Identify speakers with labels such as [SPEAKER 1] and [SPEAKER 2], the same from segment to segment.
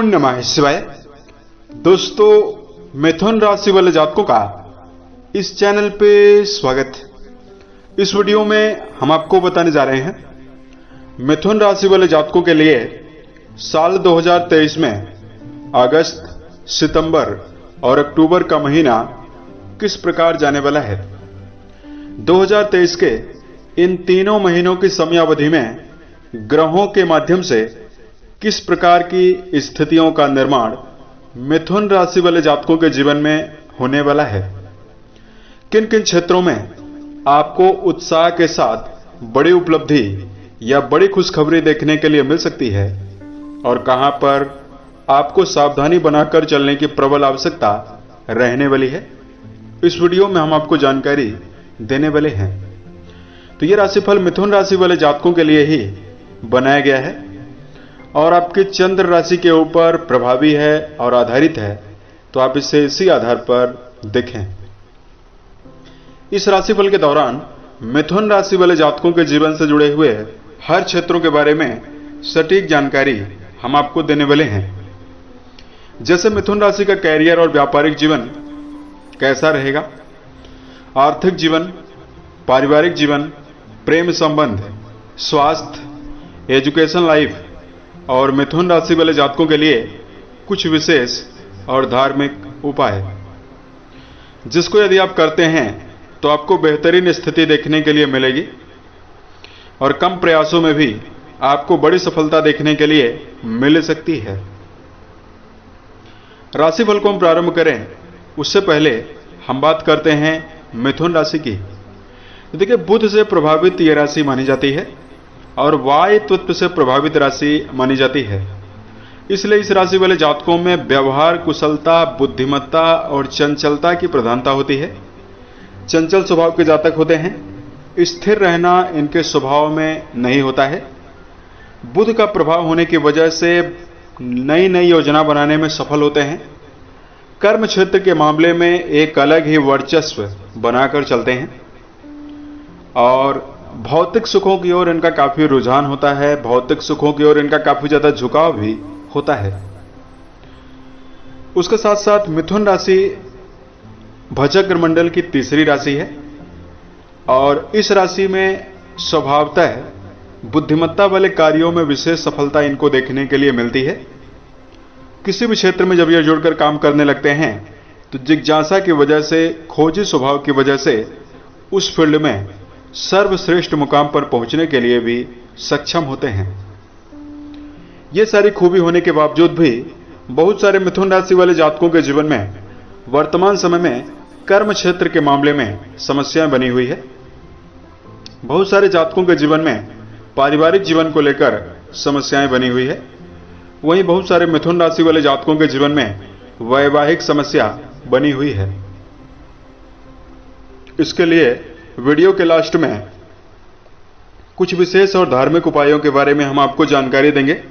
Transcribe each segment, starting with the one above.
[SPEAKER 1] नमः शिवाय। दोस्तों, मिथुन राशि वाले जातकों का इस चैनल पे स्वागत है। इस वीडियो में हम आपको बताने जा रहे हैं मिथुन राशि वाले जातकों के लिए साल 2023 में अगस्त, सितंबर और अक्टूबर का महीना किस प्रकार जाने वाला है। 2023 के इन तीनों महीनों की समयावधि में ग्रहों के माध्यम से किस प्रकार की स्थितियों का निर्माण मिथुन राशि वाले जातकों के जीवन में होने वाला है, किन किन क्षेत्रों में आपको उत्साह के साथ बड़ी उपलब्धि या बड़ी खुशखबरी देखने के लिए मिल सकती है और कहां पर आपको सावधानी बनाकर चलने की प्रबल आवश्यकता रहने वाली है, इस वीडियो में हम आपको जानकारी देने वाले हैं। तो यह राशिफल मिथुन राशि वाले जातकों के लिए ही बनाया गया है और आपके चंद्र राशि के ऊपर प्रभावी है और आधारित है, तो आप इसे इसी आधार पर देखें। इस राशिफल के दौरान मिथुन राशि वाले जातकों के जीवन से जुड़े हुए हर क्षेत्रों के बारे में सटीक जानकारी हम आपको देने वाले हैं। जैसे मिथुन राशि का कैरियर और व्यापारिक जीवन कैसा रहेगा, आर्थिक जीवन, पारिवारिक जीवन, प्रेम संबंध, स्वास्थ्य, एजुकेशन लाइफ और मिथुन राशि वाले जातकों के लिए कुछ विशेष और धार्मिक उपाय, जिसको यदि आप करते हैं तो आपको बेहतरीन स्थिति देखने के लिए मिलेगी और कम प्रयासों में भी आपको बड़ी सफलता देखने के लिए मिल सकती है। राशिफल को हम प्रारंभ करें उससे पहले हम बात करते हैं मिथुन राशि की। देखिए, बुध से प्रभावित यह राशि मानी जाती है और वायु तत्व से प्रभावित राशि मानी जाती है। इसलिए इस राशि वाले जातकों में व्यवहार कुशलता, बुद्धिमत्ता और चंचलता की प्रधानता होती है। चंचल स्वभाव के जातक होते हैं, स्थिर रहना इनके स्वभाव में नहीं होता है। बुध का प्रभाव होने की वजह से नई नई योजना बनाने में सफल होते हैं। कर्म क्षेत्र के मामले में एक अलग ही वर्चस्व बनाकर चलते हैं और भौतिक सुखों की ओर इनका काफी रुझान होता है। भौतिक सुखों की ओर इनका काफी ज्यादा झुकाव भी होता है। उसके साथ साथ मिथुन राशि भचक्र मंडल की तीसरी राशि है और इस राशि में स्वभावतः बुद्धिमत्ता वाले कार्यों में विशेष सफलता इनको देखने के लिए मिलती है। किसी भी क्षेत्र में जब ये जुड़कर काम करने लगते हैं तो जिज्ञासा की वजह से, खोजी स्वभाव की वजह से उस फील्ड में सर्वश्रेष्ठ मुकाम पर पहुंचने के लिए भी सक्षम होते हैं। ये सारी खूबी होने के बावजूद भी बहुत सारे मिथुन राशि वाले जातकों के जीवन में वर्तमान समय में कर्म क्षेत्र के मामले में समस्याएं बनी हुई है। बहुत सारे जातकों के जीवन में पारिवारिक जीवन को लेकर समस्याएं बनी हुई है। वहीं बहुत सारे मिथुन राशि वाले जातकों के जीवन में वैवाहिक समस्या बनी हुई है। इसके लिए वीडियो के लास्ट में कुछ विशेष और धार्मिक उपायों के बारे में हम आपको जानकारी देंगे,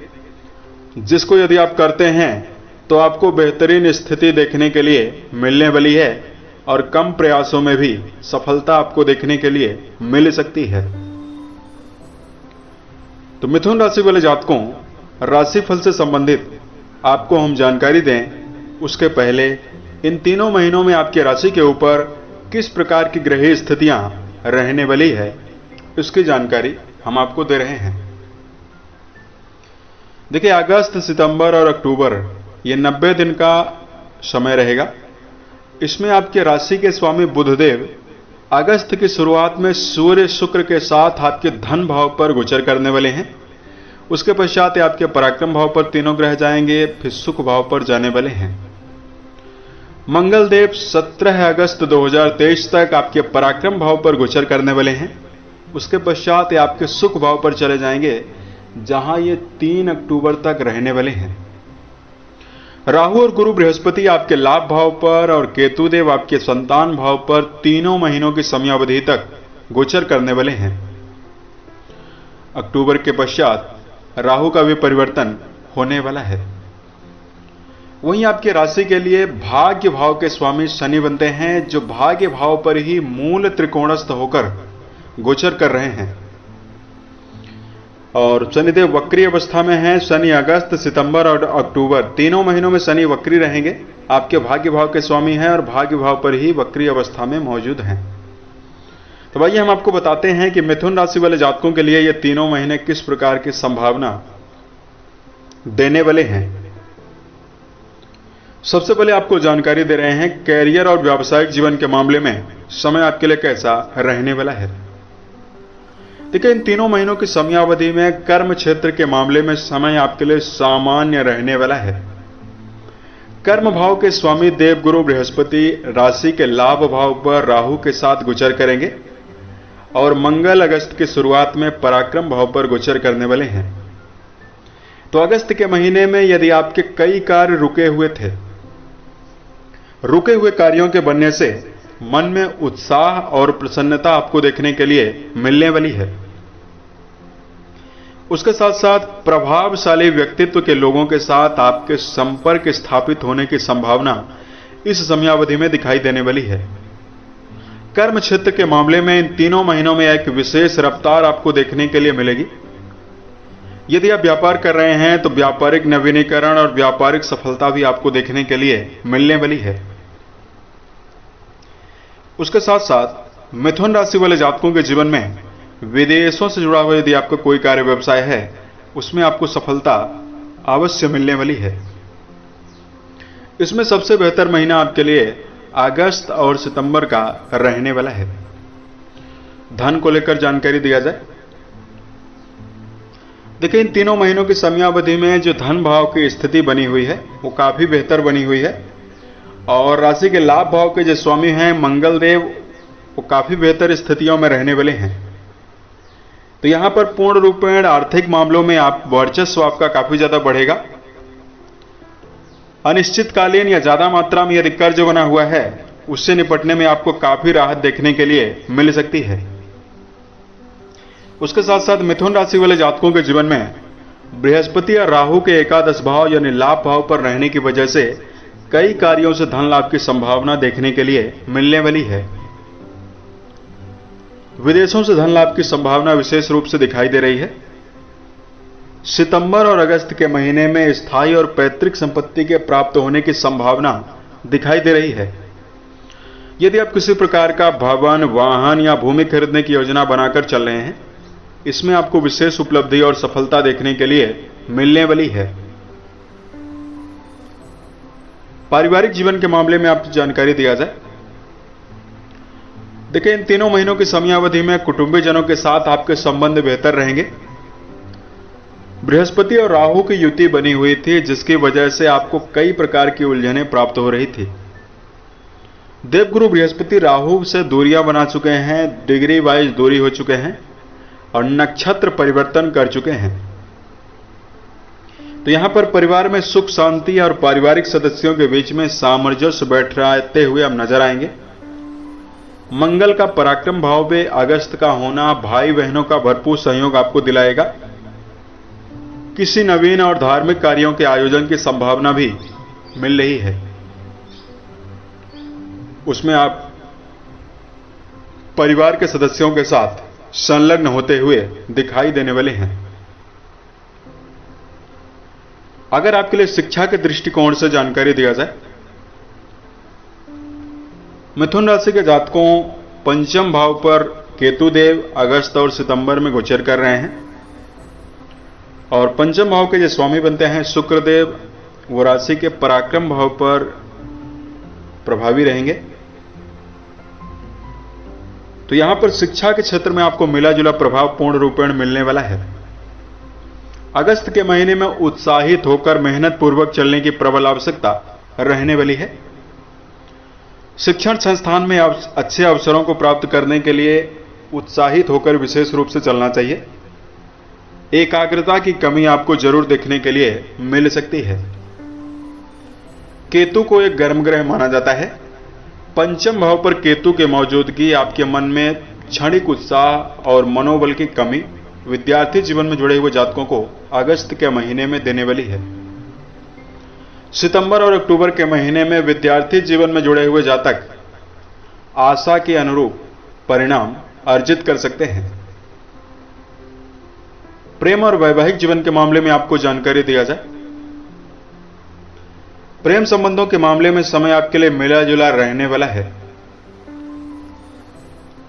[SPEAKER 1] जिसको यदि आप करते हैं तो आपको बेहतरीन स्थिति देखने के लिए मिलने वाली है और कम प्रयासों में भी सफलता आपको देखने के लिए मिल सकती है। तो मिथुन राशि वाले जातकों, राशिफल से संबंधित आपको हम जानकारी दें उसके पहले इन तीनों महीनों में आपकी राशि के ऊपर किस प्रकार की ग्रह स्थितियां रहने वाली है, इसकी जानकारी हम आपको दे रहे हैं। देखिए, अगस्त, सितंबर और अक्टूबर ये 90 दिन का समय रहेगा। इसमें आपके राशि के स्वामी बुधदेव अगस्त की शुरुआत में सूर्य शुक्र के साथ आपके धन भाव पर गोचर करने वाले हैं। उसके पश्चात आपके पराक्रम भाव पर तीनों ग्रह जाएंगे, फिर सुख भाव पर जाने वाले हैं। मंगल देव 17 अगस्त 2023 तक आपके पराक्रम भाव पर गोचर करने वाले हैं। उसके पश्चात आपके सुख भाव पर चले जाएंगे, जहां ये 3 अक्टूबर तक रहने वाले हैं। राहु और गुरु बृहस्पति आपके लाभ भाव पर और केतु देव आपके संतान भाव पर तीनों महीनों की समयावधि तक गोचर करने वाले हैं। अक्टूबर के पश्चात राहु का भी परिवर्तन होने वाला है। वहीं आपकी राशि के लिए भाग्य भाव के स्वामी शनि बनते हैं, जो भाग्य भाव पर ही मूल त्रिकोणस्थ होकर गोचर कर रहे हैं। और शनिदेव वक्री अवस्था में हैं। शनि अगस्त, सितंबर और अक्टूबर तीनों महीनों में शनि वक्री रहेंगे। आपके भाग्य भाव के स्वामी हैं और भाग्य भाव पर ही वक्री अवस्था में मौजूद हैं। तो आइए हम आपको बताते हैं कि मिथुन राशि वाले जातकों के लिए ये तीनों महीने किस प्रकार की संभावना देने वाले हैं। सबसे पहले आपको जानकारी दे रहे हैं कैरियर और व्यावसायिक जीवन के मामले में समय आपके लिए कैसा रहने वाला है। देखिए, इन तीनों महीनों की समयावधि में कर्म क्षेत्र के मामले में समय आपके लिए सामान्य रहने वाला है। कर्म भाव के स्वामी देवगुरु बृहस्पति राशि के लाभ भाव पर राहु के साथ गोचर करेंगे और मंगल अगस्त की शुरुआत में पराक्रम भाव पर गोचर करने वाले हैं। तो अगस्त के महीने में यदि आपके कई कार्य रुके हुए कार्यों के बनने से मन में उत्साह और प्रसन्नता आपको देखने के लिए मिलने वाली है। उसके साथ साथ प्रभावशाली व्यक्तित्व के लोगों के साथ आपके संपर्क स्थापित होने की संभावना इस समयावधि में दिखाई देने वाली है। कर्म क्षेत्र के मामले में इन तीनों महीनों में एक विशेष रफ्तार आपको देखने के लिए मिलेगी। यदि आप व्यापार कर रहे हैं तो व्यापारिक नवीनीकरण और व्यापारिक सफलता भी आपको देखने के लिए मिलने वाली है। उसके साथ साथ मिथुन राशि वाले जातकों के जीवन में विदेशों से जुड़ा हुआ यदि आपका कोई कार्य व्यवसाय है उसमें आपको सफलता अवश्य मिलने वाली है। इसमें सबसे बेहतर महीना आपके लिए अगस्त और सितंबर का रहने वाला है। धन को लेकर जानकारी दिया जाए। देखिए, इन तीनों महीनों की समयावधि में जो धन भाव की स्थिति बनी हुई है वो काफी बेहतर बनी हुई है और राशि के लाभ भाव के जो स्वामी हैं मंगल देव वो काफी बेहतर स्थितियों में रहने वाले हैं। तो यहां पर पूर्ण रूपेण आर्थिक मामलों में आप वर्चस्व आपका काफी ज्यादा बढ़ेगा। अनिश्चितकालीन या ज्यादा मात्रा में यदि कर्ज बना हुआ है उससे निपटने में आपको काफी राहत देखने के लिए मिल सकती है। उसके साथ साथ मिथुन राशि वाले जातकों के जीवन में बृहस्पति और राहु के एकादश भाव यानी लाभ भाव पर रहने की वजह से कई कार्यों से धन लाभ की संभावना देखने के लिए मिलने वाली है। विदेशों से धन लाभ की संभावना विशेष रूप से दिखाई दे रही है। सितंबर और अगस्त के महीने में स्थायी और पैतृक संपत्ति के प्राप्त होने की संभावना दिखाई दे रही है। यदि आप किसी प्रकार का भवन, वाहन या भूमि खरीदने की योजना बनाकर चल रहे हैं इसमें आपको विशेष उपलब्धि और सफलता देखने के लिए मिलने वाली है। पारिवारिक जीवन के मामले में आपको जानकारी दिया जाए। देखिए, इन तीनों महीनों की समयावधि में कुटुंबी जनों के साथ आपके संबंध बेहतर रहेंगे। बृहस्पति और राहु की युति बनी हुई थी जिसकी वजह से आपको कई प्रकार की उलझनें प्राप्त हो रही थी। देवगुरु बृहस्पति राहु से दूरियां बना चुके हैं, डिग्री वाइज दूरी हो चुके हैं और नक्षत्र परिवर्तन कर चुके हैं। तो यहां पर परिवार में सुख शांति और पारिवारिक सदस्यों के बीच में सामंजस्य बैठते हुए हम नजर आएंगे। मंगल का पराक्रम भाव में अगस्त का होना भाई बहनों का भरपूर सहयोग आपको दिलाएगा। किसी नवीन और धार्मिक कार्यों के आयोजन की संभावना भी मिल रही है। उसमें आप परिवार के सदस्यों के साथ संलग्न होते हुए दिखाई देने वाले हैं। अगर आपके लिए शिक्षा के दृष्टिकोण से जानकारी दिया जाए, मिथुन राशि के जातकों पंचम भाव पर केतु देव अगस्त और सितंबर में गोचर कर रहे हैं और पंचम भाव के जो स्वामी बनते हैं शुक्र देव वो राशि के पराक्रम भाव पर प्रभावी रहेंगे। तो यहां पर शिक्षा के क्षेत्र में आपको मिला जुला प्रभाव पूर्ण रूपेण मिलने वाला है। अगस्त के महीने में उत्साहित होकर मेहनत पूर्वक चलने की प्रबल आवश्यकता रहने वाली है। शिक्षण संस्थान में अच्छे अवसरों को प्राप्त करने के लिए उत्साहित होकर विशेष रूप से चलना चाहिए। एकाग्रता की कमी आपको जरूर देखने के लिए मिल सकती है। केतु को एक गर्म ग्रह माना जाता है। पंचम भाव पर केतु की मौजूदगी आपके मन में क्षणिक उत्साह और मनोबल की कमी विद्यार्थी जीवन में जुड़े हुए जातकों को अगस्त के महीने में देने वाली है। सितंबर और अक्टूबर के महीने में विद्यार्थी जीवन में जुड़े हुए जातक आशा के अनुरूप परिणाम अर्जित कर सकते हैं। प्रेम और वैवाहिक जीवन के मामले में आपको जानकारी दिया जाए। प्रेम संबंधों के मामले में समय आपके लिए मिला जुला रहने वाला है।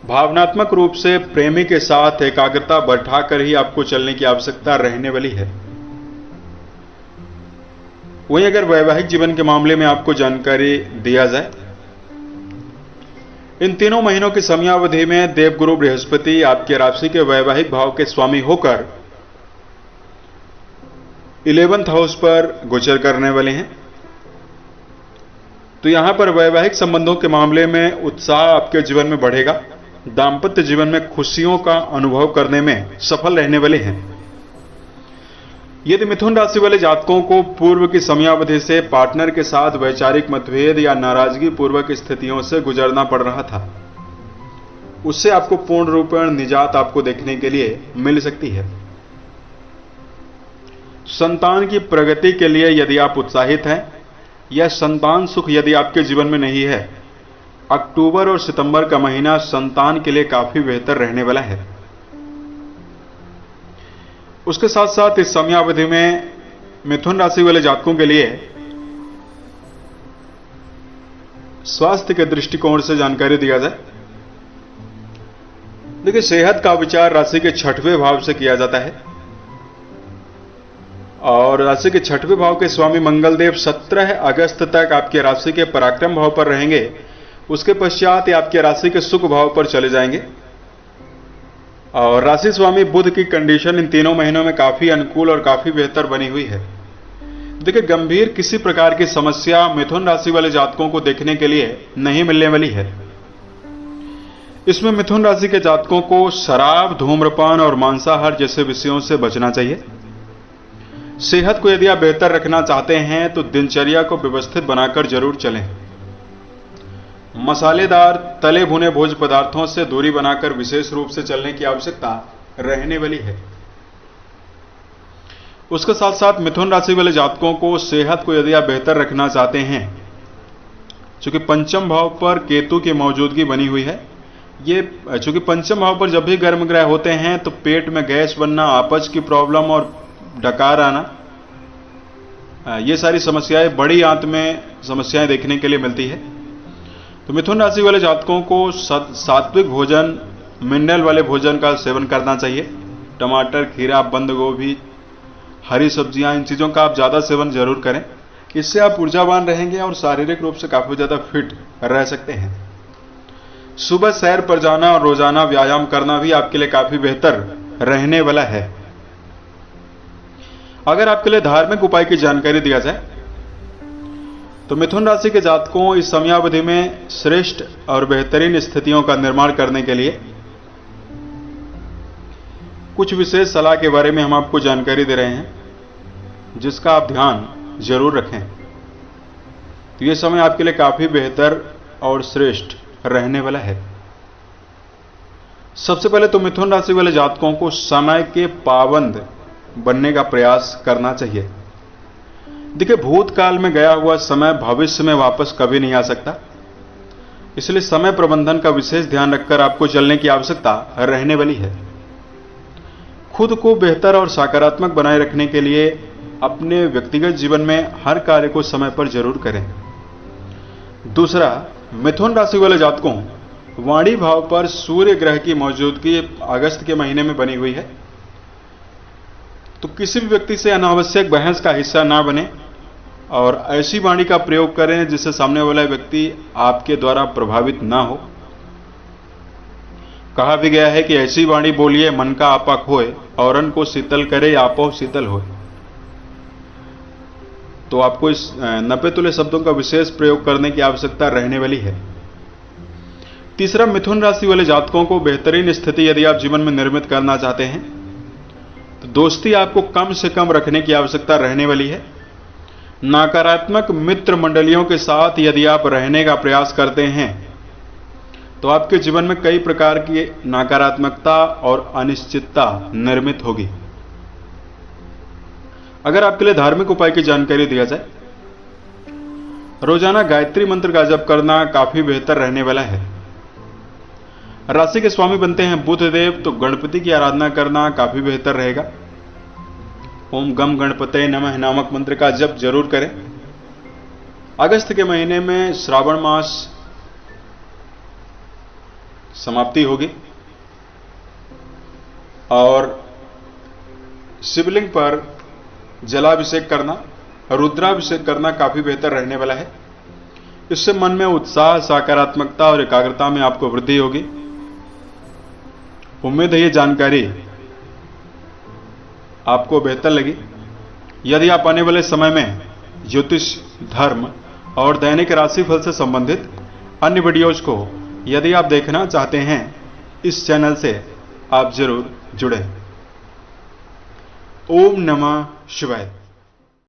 [SPEAKER 1] भावनात्मक रूप से प्रेमी के साथ एकाग्रता बैठाकर ही आपको चलने की आवश्यकता रहने वाली है। वहीं अगर वैवाहिक जीवन के मामले में आपको जानकारी दिया जाए, इन तीनों महीनों की समयावधि में देवगुरु बृहस्पति आपके राशि के वैवाहिक भाव के स्वामी होकर 11th हाउस पर गोचर करने वाले हैं। तो यहां पर वैवाहिक संबंधों के मामले में उत्साह आपके जीवन में बढ़ेगा। दांपत्य जीवन में खुशियों का अनुभव करने में सफल रहने वाले हैं। यदि मिथुन राशि वाले जातकों को पूर्व की समयावधि से पार्टनर के साथ वैचारिक मतभेद या नाराजगी पूर्वक स्थितियों से गुजरना पड़ रहा था, उससे आपको पूर्ण रूपेण निजात आपको देखने के लिए मिल सकती है। संतान की प्रगति के लिए यदि आप उत्साहित हैं या संतान सुख यदि आपके जीवन में नहीं है, अक्टूबर और सितंबर का महीना संतान के लिए काफी बेहतर रहने वाला है। उसके साथ साथ इस समयावधि में मिथुन राशि वाले जातकों के लिए स्वास्थ्य के दृष्टिकोण से जानकारी दिया जाए। देखिए, सेहत का विचार राशि के 6वें भाव से किया जाता है और राशि के 6वें भाव के स्वामी मंगलदेव 17 अगस्त तक आपके राशि के पराक्रम भाव पर रहेंगे। उसके पश्चात आपके राशि के सुख भाव पर चले जाएंगे और राशि स्वामी बुध की कंडीशन इन तीनों महीनों में काफी अनुकूल और काफी बेहतर बनी हुई है। देखिए, गंभीर किसी प्रकार की समस्या मिथुन राशि वाले जातकों को देखने के लिए नहीं मिलने वाली है। इसमें मिथुन राशि के जातकों को शराब, धूम्रपान और मांसाहार जैसे विषयों से बचना चाहिए। सेहत को यदि आप बेहतर रखना चाहते हैं तो दिनचर्या को व्यवस्थित बनाकर जरूर चलें। मसालेदार तले भुने भोज्य पदार्थों से दूरी बनाकर विशेष रूप से चलने की आवश्यकता रहने वाली है। उसके साथ साथ मिथुन राशि वाले जातकों को सेहत को यदि आप बेहतर रखना चाहते हैं, चूंकि पंचम भाव पर केतु की मौजूदगी बनी हुई है, ये चूंकि पंचम भाव पर जब भी गर्म ग्रह होते हैं तो पेट में गैस बनना, अपच की प्रॉब्लम और डकार आना, ये सारी समस्याएं बड़ी आंत में समस्याएं देखने के लिए मिलती है। तो मिथुन राशि वाले जातकों को सात्विक भोजन, मिनरल वाले भोजन का सेवन करना चाहिए। टमाटर, खीरा, बंद गोभी, हरी सब्जियां, इन चीजों का आप ज्यादा सेवन जरूर करें। इससे आप ऊर्जावान रहेंगे और शारीरिक रूप से काफी ज्यादा फिट रह सकते हैं। सुबह सैर पर जाना और रोजाना व्यायाम करना भी आपके लिए काफी बेहतर रहने वाला है। अगर आपके लिए धार्मिक उपाय की जानकारी दिया जाए तो मिथुन राशि के जातकों इस समयावधि में श्रेष्ठ और बेहतरीन स्थितियों का निर्माण करने के लिए कुछ विशेष सलाह के बारे में हम आपको जानकारी दे रहे हैं, जिसका आप ध्यान जरूर रखें। तो यह समय आपके लिए काफी बेहतर और श्रेष्ठ रहने वाला है। सबसे पहले तो मिथुन राशि वाले जातकों को समय के पाबंद बनने का प्रयास करना चाहिए। देखिए, भूतकाल में गया हुआ समय भविष्य में वापस कभी नहीं आ सकता, इसलिए समय प्रबंधन का विशेष ध्यान रखकर आपको चलने की आवश्यकता रहने वाली है। खुद को बेहतर और सकारात्मक बनाए रखने के लिए अपने व्यक्तिगत जीवन में हर कार्य को समय पर जरूर करें। दूसरा, मिथुन राशि वाले जातकों वाणी भाव पर सूर्य ग्रह की मौजूदगी अगस्त के महीने में बनी हुई है, तो किसी भी व्यक्ति से अनावश्यक बहस का हिस्सा ना बने और ऐसी वाणी का प्रयोग करें जिससे सामने वाला व्यक्ति आपके द्वारा प्रभावित ना हो। कहा भी गया है कि ऐसी वाणी बोलिए मन का आपा खोए, औरन को शीतल करे आपो शीतल होए। तो आपको इस नपे तुले शब्दों का विशेष प्रयोग करने की आवश्यकता रहने वाली है। तीसरा, मिथुन राशि वाले जातकों को बेहतरीन स्थिति यदि आप जीवन में निर्मित करना चाहते हैं तो दोस्ती आपको कम से कम रखने की आवश्यकता रहने वाली है। नकारात्मक मित्र मंडलियों के साथ यदि आप रहने का प्रयास करते हैं तो आपके जीवन में कई प्रकार की नकारात्मकता और अनिश्चितता निर्मित होगी। अगर आपके लिए धार्मिक उपाय की जानकारी दिया जाए, रोजाना गायत्री मंत्र का जप करना काफी बेहतर रहने वाला है। राशि के स्वामी बनते हैं बुध देव, तो गणपति की आराधना करना काफी बेहतर रहेगा। ओम गम गणपते नमः नामक मंत्र का जप जरूर करें। अगस्त के महीने में श्रावण मास समाप्ति होगी और शिवलिंग पर जलाभिषेक करना, रुद्राभिषेक करना काफी बेहतर रहने वाला है। इससे मन में उत्साह, सकारात्मकता और एकाग्रता में आपको वृद्धि होगी। उम्मीद है ये जानकारी आपको बेहतर लगी। यदि आप आने वाले समय में ज्योतिष, धर्म और दैनिक राशिफल से संबंधित अन्य वीडियोज को यदि आप देखना चाहते हैं, इस चैनल से आप जरूर जुड़ें। ओम नमः शिवाय।